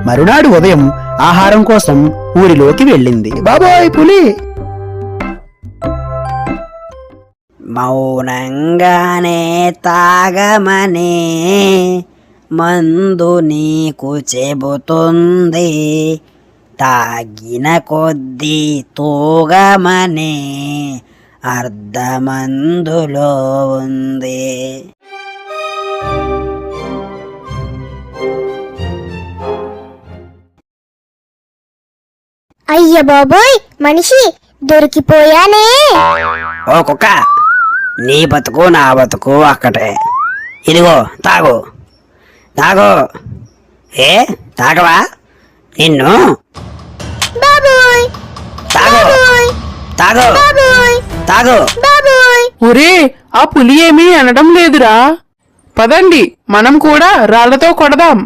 మరునాడు ఉదయం ఆహారం కోసం ఊరిలోకి వెళ్ళింది. బాబోయ్ పులి! మౌనంగానే తాగమనే మందు నీకు చెబుతుంది, తాగిన కొద్దీ తూగమనే అర్ధమందులో ఉంది. అయ్య బాబోయ్, మనిషి దొరికిపోయానే. ఓ కుక్క, నీ బతుకు నా బతుకు అక్కటే. ఇదిగో తాగు తాగు. ఏ తాగవా? నిన్ను బాబోయ్ తాగు తాగు బాబోయ్ తాగు. బాబోయ్. ఒరే, ఆ పులి ఏమీ అనడం లేదురా. పదండి, మనం కూడా రాళ్లతో కొడదాం.